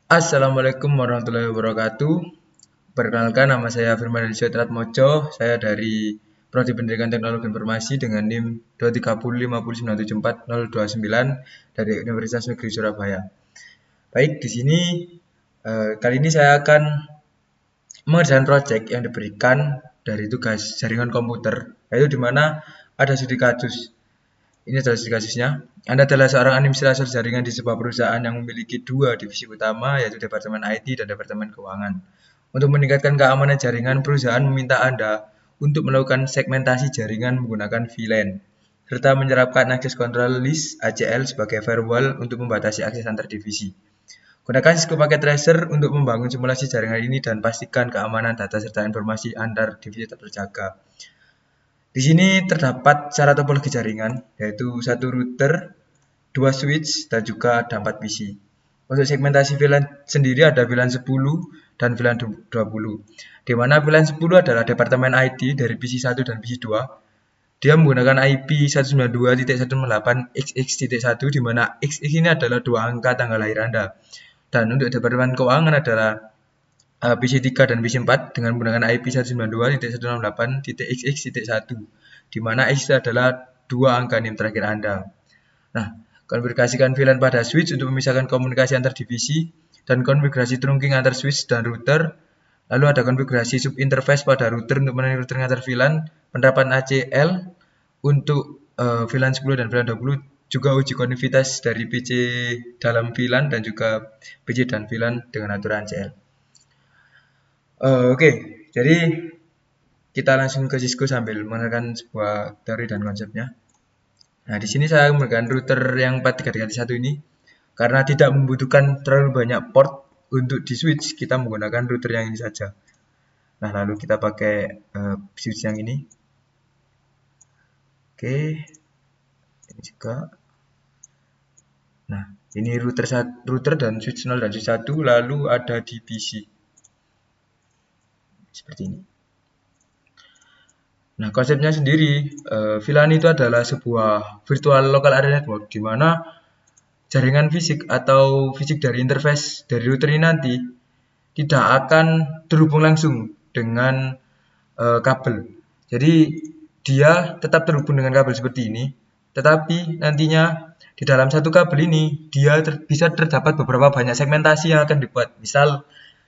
Assalamualaikum warahmatullahi wabarakatuh. Perkenalkan, nama saya Firman Aditya Tratmojo. Saya dari Prodi Pendidikan Teknologi Informasi dengan NIM 23050974029 dari Universitas Negeri Surabaya. Baik, di sini kali ini saya akan mengerjakan proyek yang diberikan dari tugas jaringan komputer, yaitu di mana ada studi kasus. Ini adalah studi kasusnya. Anda adalah seorang administrator jaringan di sebuah perusahaan yang memiliki dua divisi utama, yaitu Departemen IT dan Departemen Keuangan. Untuk meningkatkan keamanan jaringan, perusahaan meminta Anda untuk melakukan segmentasi jaringan menggunakan VLAN, serta menyerapkan Access Control List (ACL) sebagai firewall untuk membatasi akses antar divisi. Gunakan Cisco Packet Tracer untuk membangun simulasi jaringan ini dan pastikan keamanan data serta informasi antar divisi tetap terjaga. Di sini terdapat cara topologi jaringan, yaitu satu router, dua switch, dan juga ada 4 PC. Untuk segmentasi VLAN sendiri ada VLAN 10 dan VLAN 20, di mana VLAN 10 adalah Departemen IT dari PC 1 dan PC 2. Dia menggunakan IP 192.168xx.1, di mana xx ini adalah dua angka tanggal lahir Anda. Dan untuk Departemen Keuangan adalah PC 3 dan PC 4 dengan menggunakan IP 192.168.xx.1, di mana X adalah dua angka NIM terakhir Anda. Nah, konfigurasikan VLAN pada switch untuk memisahkan komunikasi antar divisi, dan konfigurasi trunking antar switch dan router. Lalu ada konfigurasi subinterface pada router untuk mengenai router antar VLAN, penerapan ACL untuk VLAN 10 dan VLAN 20, juga uji konektivitas dari PC dalam VLAN dan juga PC dan VLAN dengan aturan ACL. Oke, jadi kita langsung ke Cisco sambil mengenalkan sebuah teori dan konsepnya. Nah, di sini saya menggunakan router yang 4331 ini karena tidak membutuhkan terlalu banyak port untuk di switch, kita menggunakan router yang ini saja. Nah, lalu kita pakai switch yang ini. Oke, ini juga. Nah, ini router dan switch 0 dan switch 1, lalu ada di PC. Seperti ini. Nah, konsepnya sendiri, VLAN itu adalah sebuah virtual local area network, di mana jaringan fisik atau fisik dari interface dari router ini nanti tidak akan terhubung langsung dengan kabel. Jadi, dia tetap terhubung dengan kabel seperti ini, tetapi nantinya di dalam satu kabel ini, dia bisa terdapat beberapa banyak segmentasi yang akan dibuat. Misal,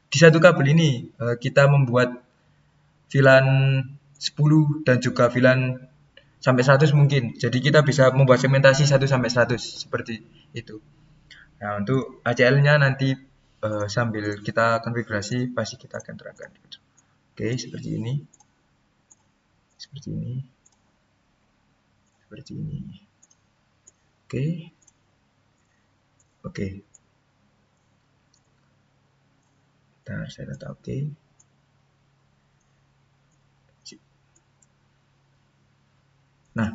di satu kabel ini, kita membuat VLAN 10 dan juga VLAN sampai 100 mungkin. Jadi kita bisa membuat segmentasi 1 sampai 100 seperti itu. Nah, untuk ACL-nya nanti sambil kita konfigurasi pasti kita akan terangkan. Oke, seperti ini. Seperti ini. Seperti ini. Oke. Oke. Bentar, saya data oke. Nah,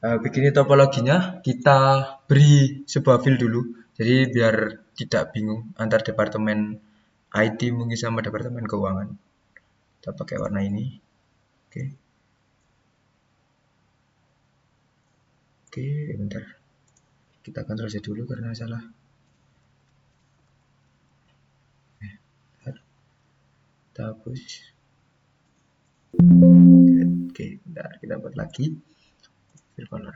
begini topologinya, kita beri sebuah field dulu. Jadi biar tidak bingung antar departemen IT mungkin sama departemen keuangan. Kita pakai warna ini. Oke. Oke, bentar. Kita kontrol Z dulu karena salah. Bentar. Kita hapus. Oke, bentar. Kita buat lagi. Fill color.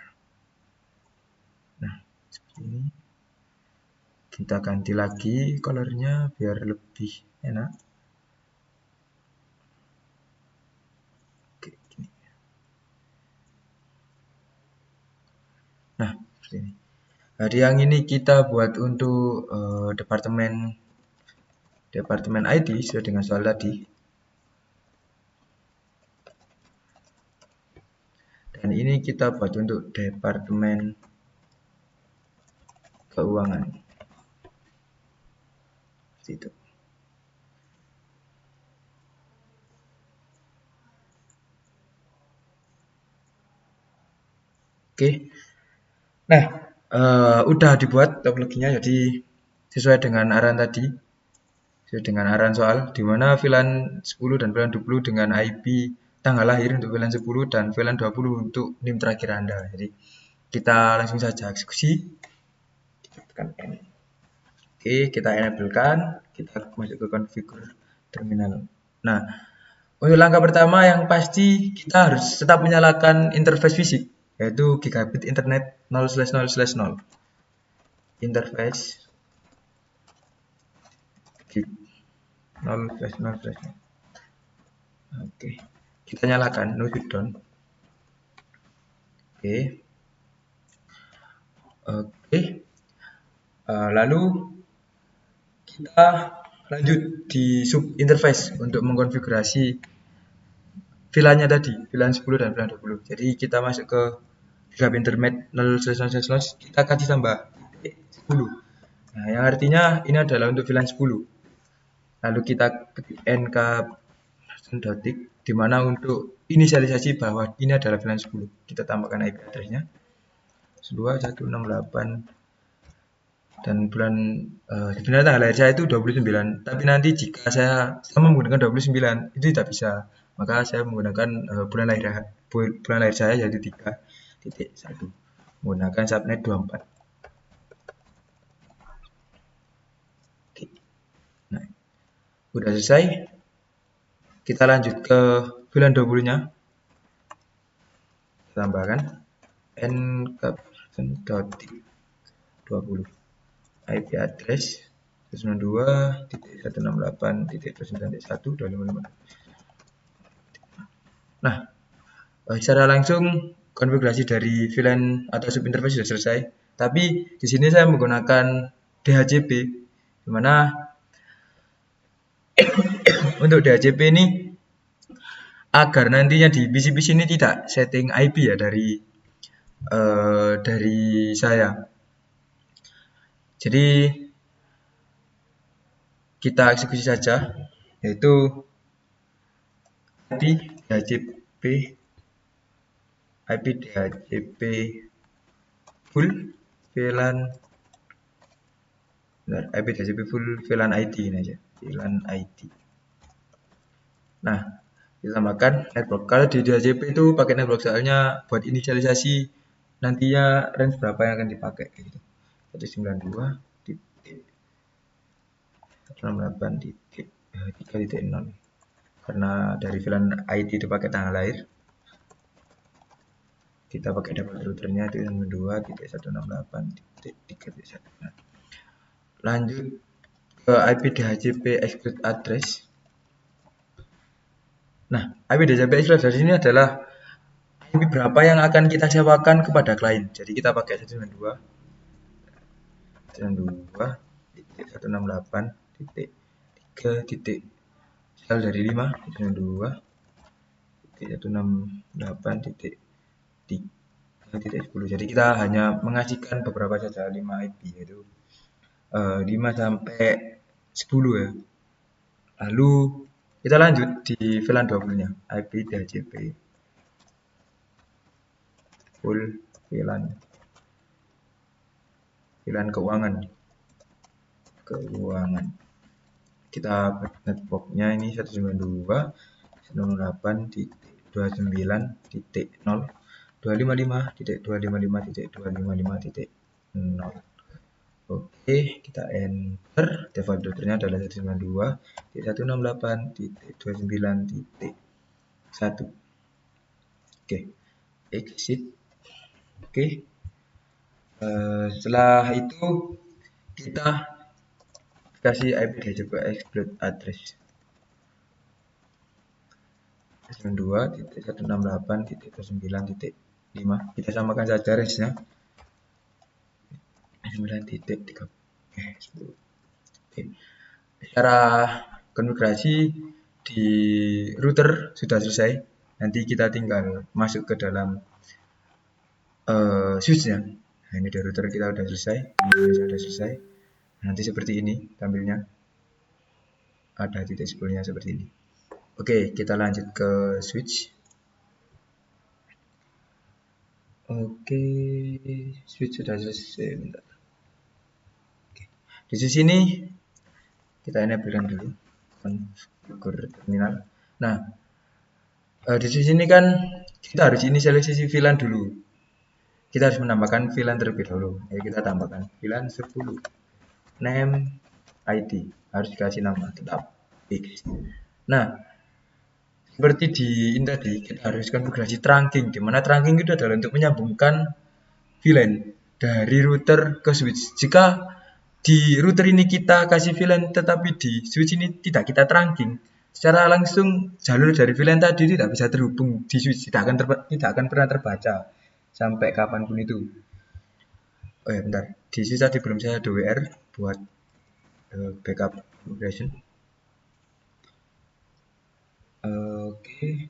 Nah, seperti ini. Kita ganti lagi colornya biar lebih enak. Oke, gini. Nah, seperti ini. Jadi yang ini kita buat untuk departemen IT sesuai dengan soal tadi. Dan ini kita buat untuk departemen keuangan. Seperti itu. Oke. Nah, udah dibuat topologinya, jadi sesuai dengan arahan tadi, sesuai dengan arahan soal, di mana VLAN 10 dan VLAN 20 dengan IP tanggal lahir untuk VLAN 10 dan VLAN 20 untuk NIM terakhir Anda. Jadi kita langsung saja eksekusi. Oke, kita enablekan. Kita masuk ke configure terminal. Nah, untuk langkah pertama yang pasti kita harus tetap menyalakan interface fisik, yaitu gigabit internet 0/0/0. Interface gig 0/0/0. Oke, kita nyalakan no shutdown. Oke. Lalu kita lanjut di sub interface untuk mengkonfigurasi VLAN-nya tadi, VLAN 10 dan VLAN 20. Jadi kita masuk ke gigabit internet 0/0/0, kita kasih tambah 10. Nah, yang artinya ini adalah untuk VLAN 10. Lalu kita ketik nk.dotik, di mana untuk inisialisasi bahwa ini adalah VLAN 10. Kita tambahkan IP address-nya 2168 dan bulan sebenarnya tanggal lahir saya itu 29, tapi nanti jika saya menggunakan 29 itu tidak bisa, maka saya menggunakan bulan lahir saya yaitu 3.1 menggunakan subnet 24. Oke. Nah, udah selesai, kita lanjut ke bulan 20-nya, tambahkan nk.dotik20 IP address 192.168.1.1.255. Nah, secara langsung konfigurasi dari VLAN atau subinterface sudah selesai. Tapi di sini saya menggunakan DHCP, di mana untuk DHCP ini agar nantinya di PC-PC ini tidak setting IP ya dari saya. Jadi kita eksekusi saja, yaitu IP DHCP full VLAN, IP DHCP full VLAN ID ini aja, VLAN ID. Nah, kita tambahkan network. Kalau di DHCP itu pakai network soalnya buat inisialisasi nantinya range berapa yang akan dipakai gitu. 192.168.3.0 karena dari VLAN ID itu pakai tanggal lahir, kita pakai default routernya itu 192.168.3.1. Nah, lanjut ke IP DHCP exclude address. Nah, IP DHCP exclude address ini adalah IP berapa yang akan kita sewakan kepada klien. Jadi kita pakai 192.168.3. Sel dari 5, 192.168.3.10. Jadi kita hanya mengasihkan beberapa saja 5 IP, yaitu 5 sampai 10 ya. Lalu kita lanjut di VLAN 20-nya, IP DHCP full VLAN keuangan. Kita networknya ini 192.168.29.0 255.255.255.0. Oke, kita enter. Default routernya adalah 192.168.29.1. Oke, exit. Oke. Setelah itu kita kasih IP DHCP exclude address 92.168.29.5. Kita samakan saja range-nya 9.3. Oke. Secara konfigurasi di router sudah selesai. Nanti kita tinggal masuk ke dalam switch-nya. Nah, ini di router kita sudah selesai. Ini sudah selesai. Nanti seperti ini tampilnya. Ada titik spoolnya seperti ini. Oke, kita lanjut ke switch. Oke, switch sudah selesai. Bentar. Oke. Di sini kita enablekan dulu configure terminal. Nah, di sini kan kita harus inisialisasi VLAN dulu. Kita harus menambahkan VLAN terlebih dahulu. Jadi kita tambahkan VLAN 10 name ID, harus dikasih nama tetap fix. Nah, seperti di ini tadi, kita harus konfigurasi trunking, di mana trunking itu adalah untuk menyambungkan VLAN dari router ke switch. Jika di router ini kita kasih VLAN tetapi di switch ini tidak kita trunking, secara langsung jalur dari VLAN tadi tidak bisa terhubung di switch, tidak akan pernah terbaca sampai kapanpun itu. Oh ya bentar, di switch tadi belum saya DWR buat backup configuration. Oke.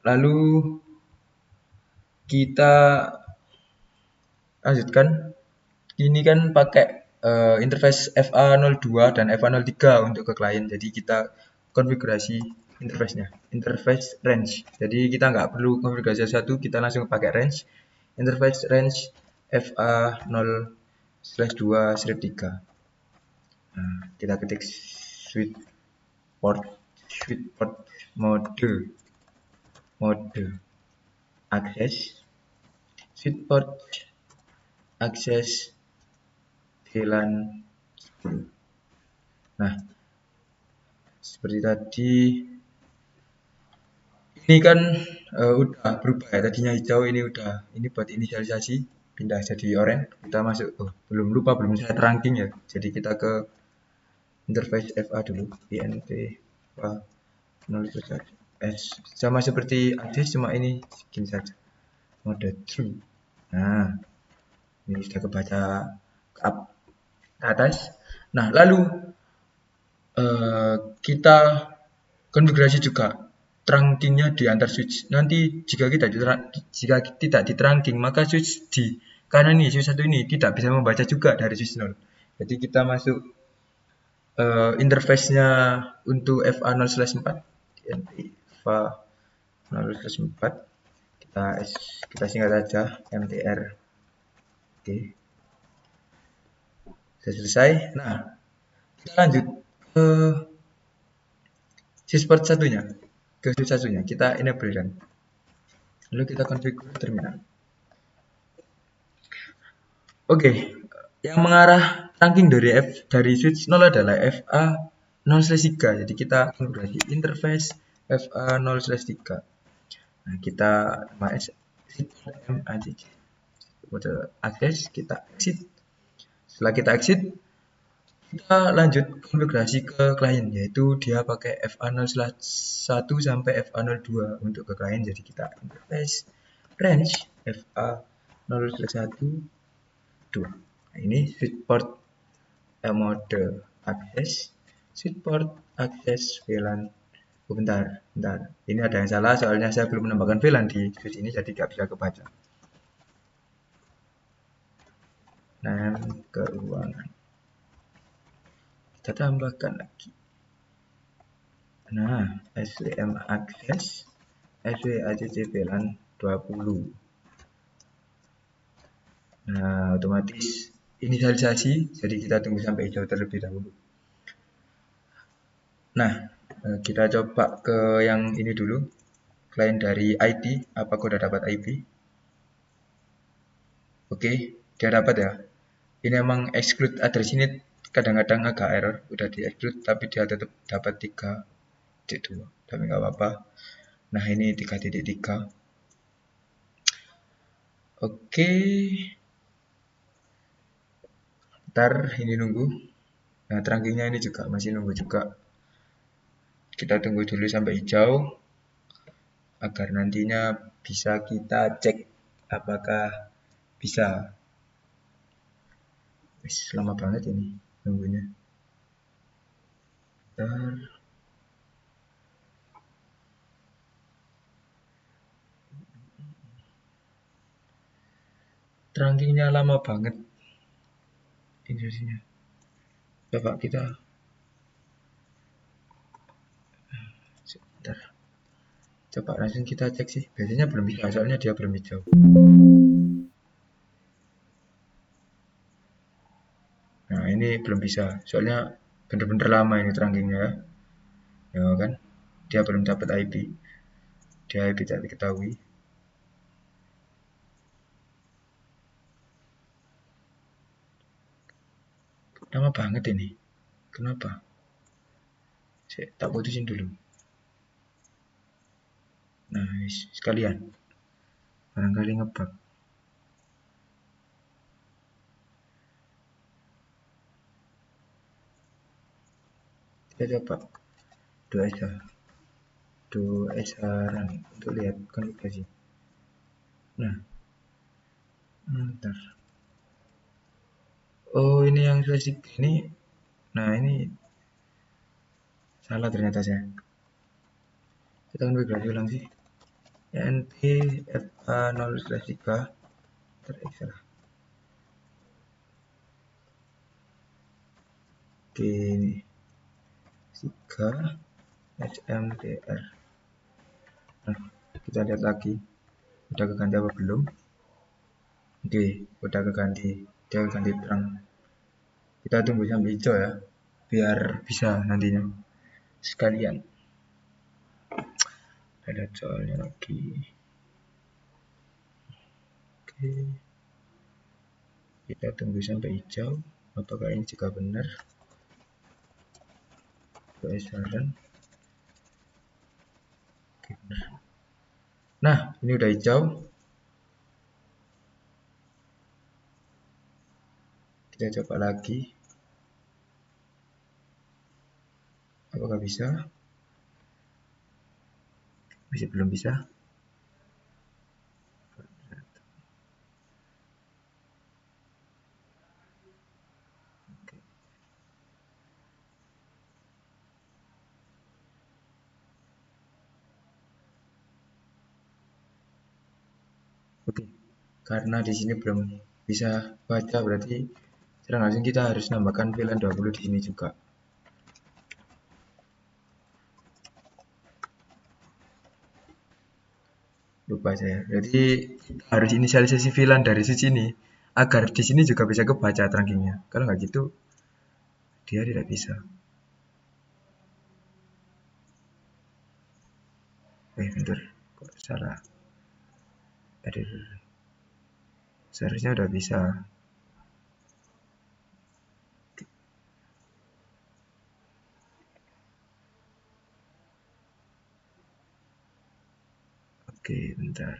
Lalu kita lanjutkan. Ini kan pakai interface FA02 dan FA03 untuk ke klien. Jadi kita konfigurasi interface-nya, interface range. Jadi kita nggak perlu konfigurasi satu, kita langsung pakai range. Interface range FA0/2/3. Nah, kita ketik switch port mode akses switch port akses VLAN 10. Nah, seperti tadi ini kan udah berubah ya, tadinya hijau ini buat inisialisasi pindah jadi oranye. Kita masuk, belum saya trunking ya, jadi kita ke interface FA dulu, INT FA 0 S, sama seperti address, cuma ini segini saja, mode true. Nah, ini sudah kebaca ke atas. Nah, lalu kita konfigurasi juga trunkingnya di antar switch. Nanti jika tidak di trunking, maka switch di kanan ini, switch satu ini tidak bisa membaca juga dari switch 0. Jadi kita masuk interface-nya untuk FA0/4, FA0/4, kita singkat saja MTR. Oke, sudah selesai. Nah, kita lanjut ke switchport satunya, kita enable kan. Lalu kita configure terminal. Oke, yang mengarah trunking dari switch 0 adalah FA 0/3. Jadi kita konfigurasi interface FA 0/3. Nah, kita mode akses, kita exit. Setelah kita exit, kita lanjut konfigurasi ke klien, yaitu dia pakai FA0/1 sampai FA02 untuk ke klien. Jadi kita interface range FA0/1 2. Nah, ini switch port mode akses, switch port akses VLAN. Oh, bentar. Ini ada yang salah, soalnya saya belum menambahkan VLAN di switch ini, jadi nggak bisa kebaca. Nah, ke ruangan. Kita tambahkan lagi. Nah, SWM akses, SWACC VLAN 20. Nah, otomatis inisialisasi, jadi kita tunggu sampai hijau terlebih dahulu. Nah, kita coba ke yang ini dulu, klien dari IT, apakah udah dapat IP? Oke, dia dapat ya. Ini emang exclude address ini kadang-kadang agak error, udah di exclude tapi dia tetap dapat 3.2, tapi nggak apa-apa. Nah, ini 3.3. Oke, ntar ini nunggu. Nah, trunkingnya ini juga masih nunggu juga. Kita tunggu dulu sampai hijau agar nantinya bisa kita cek apakah bisa. Lama banget ini nunggunya. Ntar. Trunkingnya lama banget insersinya. Coba kita sebentar. Coba langsung kita cek sih. Biasanya belum bisa, soalnya dia belum hijau. Nah, ini belum bisa, soalnya bener-bener lama ini trunkingnya. Ya kan? Dia belum dapat IP. Dia IP tidak diketahui. Lama banget ini. Kenapa? Tak putusin dulu. Nah, sekalian. Barangkali ngebug. Kita coba doa run untuk lihat konfigurasi. Nah, bentar. Oh, ini yang basic ini. Nah, ini salah ternyata saya. Kita konfigurasi ulang sih. np fa 0/3 terextra. Oke, ini 3 smtr. Nah, kita lihat lagi udah keganti apa belum. Oke, udah keganti, dia ganti terang. Kita tunggu sampai hijau ya, biar bisa nantinya sekalian. Ada soalnya lagi. Oke, kita tunggu sampai hijau. Apakah ini juga benar? Saran. Oke, benar. Nah, ini udah hijau. Kita coba lagi. Apakah bisa? Masih belum bisa. Oke, karena di sini belum bisa baca, berarti secara langsung kita harus nambahkan VLAN 20 di sini juga. Lupa saya. Jadi harus inisialisasi VLAN dari sini agar di sini juga bisa kebaca trackingnya. Kalau nggak gitu, dia tidak bisa. Bentar, kok salah? Seharusnya udah bisa. Oke, bentar.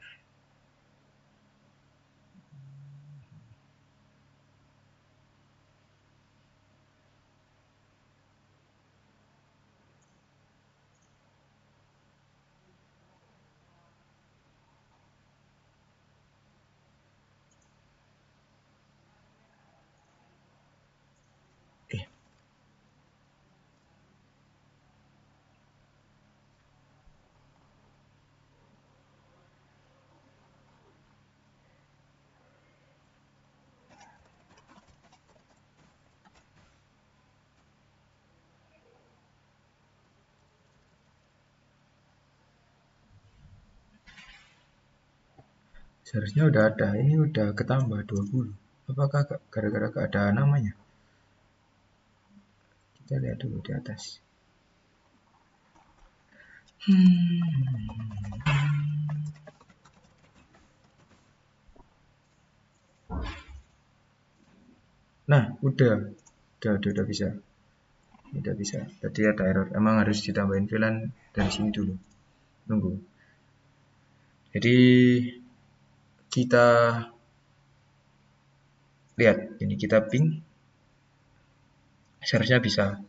Seharusnya udah ada. Ini udah ketambah 20. Apakah gara-gara gak ada namanya? Kita lihat dulu di atas. Nah, udah bisa. Udah bisa. Tadi ada error. Emang harus ditambahin VLAN dari sini dulu. Nunggu. Jadi kita lihat, ini kita ping. Seharusnya bisa.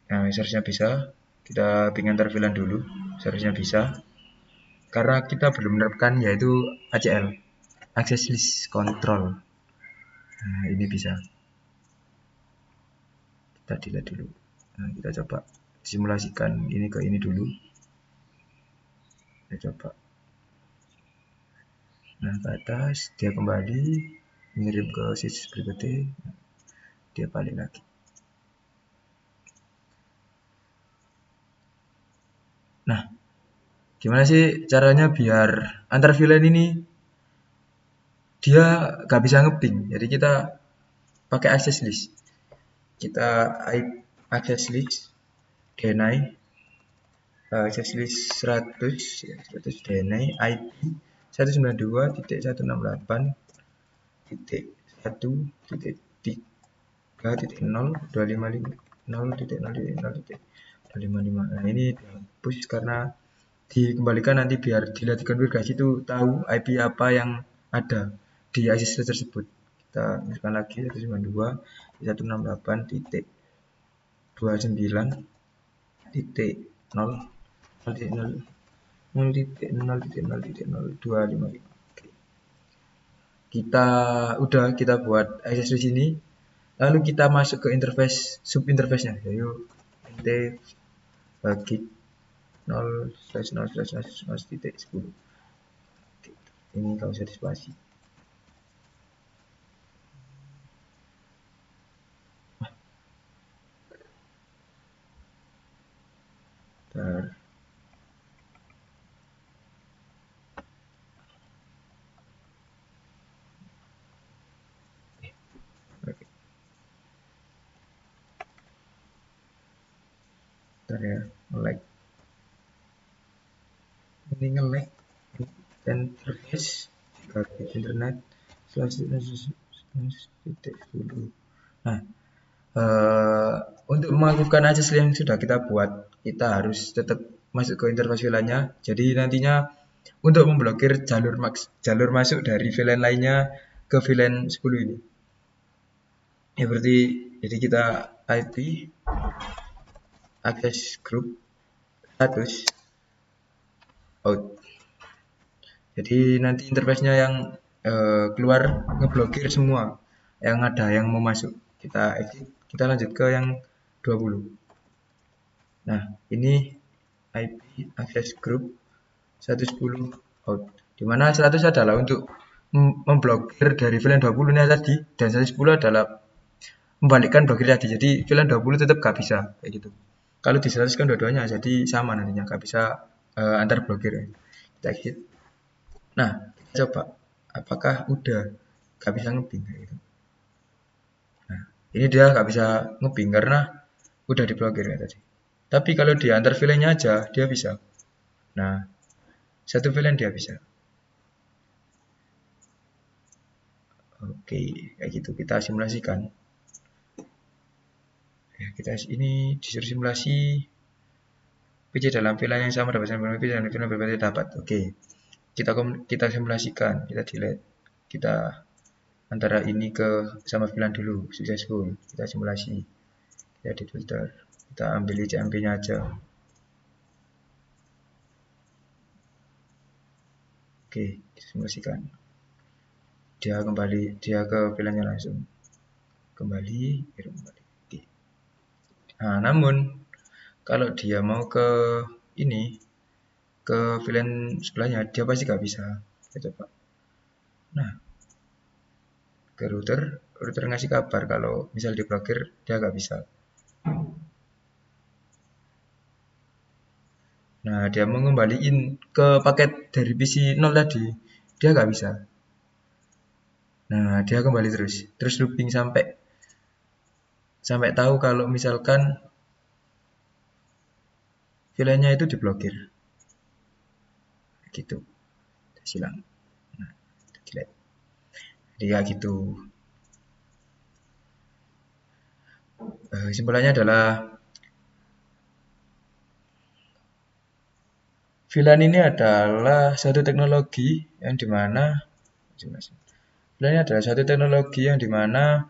Nah, seharusnya bisa. Kita ping antar VLAN dulu. Seharusnya bisa. Karena kita belum menerapkan yaitu ACL, Access List Control. Nah, ini bisa. Kita delete dulu. Nah, kita coba simulasikan ini ke ini dulu. Kita coba. Nah, ke atas dia kembali mengirim ke situs berikutnya. Dia balik lagi. Nah, gimana sih caranya biar antar VLAN ini dia gak bisa ngeping? Jadi kita pakai access list. Kita access list deny access list 100 deny IP 192.168.1.3 3.0 255 nah ini dihapus karena dikembalikan nanti biar dilihat di konfigurasi itu tahu IP apa yang ada di IC tersebut. Kita masukkan lagi 192.168.0.0.0.0.0.0.0.0.0.0.0.0.0.0.0.0 kita buat access di sini, lalu kita masuk ke interface sub interface-nya, yaitu nt bagi 0/0/0/0.10. Ini kalau usah dispasi. Bentar. Oke. Bentar ya, like ini nge-lag interface bagi internet /////////////////////////////////////////////////////////////////////////////////////////// untuk melakukan access yang sudah kita buat, kita harus tetap masuk ke interface VLAN-nya. Jadi nantinya untuk memblokir jalur masuk dari VLAN lainnya ke VLAN 10 ini. Ya berarti jadi kita IP access group status out. Jadi nanti interface-nya yang keluar ngeblokir semua yang ada yang mau masuk. Kita exit, kita lanjut ke yang 20. Nah, ini IP access group 110 out. Dimana 100 adalah untuk memblokir dari VLAN 20 nya tadi, dan 110 adalah membalikkan blokir tadi. Jadi VLAN 20 tetap gak bisa kayak gitu. Kalau di 100 kan dua-duanya jadi sama nantinya, gak bisa antar blokir. Kita exit. Nah, kita coba apakah udah gak bisa ngebing kayak gitu. Nah, ini dia gak bisa ngebing karena udah diblokir ya tadi. Tapi kalau di antar VLAN-nya aja dia bisa. Nah, satu VLAN dia bisa. Oke, kayak gitu kita simulasikan. Ya, kita ini disuruh simulasi PC dalam VLAN yang sama dapat sampel PC dan VLAN berbeda dapat. Oke. Kita simulasikan, kita delete. Kita antara ini ke sama VLAN dulu, successful. Kita simulasi. Kita edit filter. Kita ambil ICMP-nya aja. Oke, kita simulasikan. Dia ke VLAN-nya langsung. Kembali. Oke. Nah, namun kalau dia mau ke ini, ke VLAN sebelahnya, dia pasti gak bisa. Kita coba. Nah, ke router ngasih kabar kalau misal diblokir dia gak bisa. Nah, dia mau ngembaliin ke paket dari PC 0 tadi, dia gak bisa. Nah, dia kembali terus looping sampai tahu kalau misalkan VLAN-nya itu diblokir. Gitu. Silang. Nah, delete. Dia gitu. Kesimpulannya adalah VLAN ini adalah satu teknologi yang dimana VLAN ini adalah satu teknologi yang dimana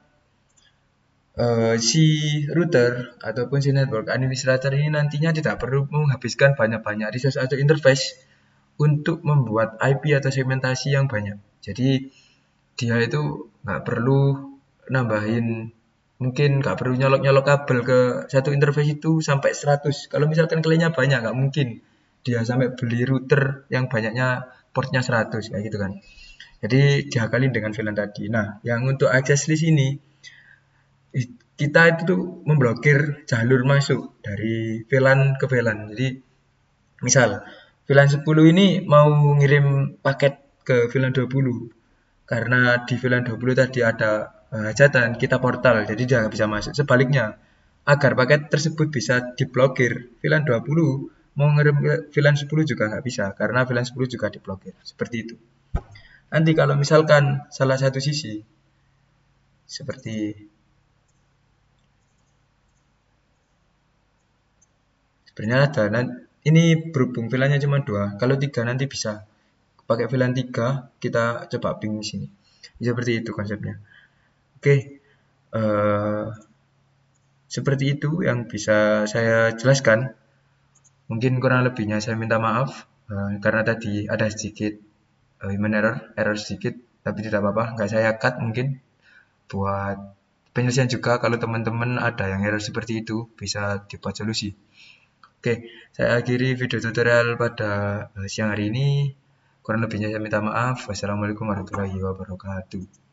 si router ataupun si network administrator ini nantinya tidak perlu menghabiskan banyak-banyak resource atau interface untuk membuat IP atau segmentasi yang banyak. Jadi dia itu nggak perlu nambahin, mungkin nggak perlu nyolok-nyolok kabel ke satu interface itu sampai 100. Kalau misalkan kliennya banyak, nggak mungkin dia sampai beli router yang banyaknya portnya 100 kayak gitu kan. Jadi diakalin dengan VLAN tadi. Nah, yang untuk access list ini kita itu tuh memblokir jalur masuk dari VLAN ke VLAN. Jadi misal VLAN 10 ini mau ngirim paket ke VLAN 20. Karena di VLAN 20 tadi ada hajatan, kita portal, jadi dia nggak bisa masuk. Sebaliknya, agar paket tersebut bisa diblokir, VLAN 20 mau ngirim ke VLAN 10 juga nggak bisa, karena VLAN 10 juga diblokir. Seperti itu. Nanti kalau misalkan salah satu sisi, seperti Sebenarnya ada. Ini berhubung VLAN-nya cuma 2. Kalau 3 nanti bisa pakai VLAN 3, kita coba ping di sini. Seperti itu konsepnya. Oke, eh, seperti itu yang bisa saya jelaskan. Mungkin kurang lebihnya saya minta maaf karena tadi ada sedikit human error sedikit, tapi tidak apa-apa, nggak saya cut mungkin buat penyelesaian juga kalau teman-teman ada yang error seperti itu bisa dibuat solusi. Oke, saya akhiri video tutorial pada siang hari ini. Kurang lebihnya saya minta maaf. Wassalamualaikum warahmatullahi wabarakatuh.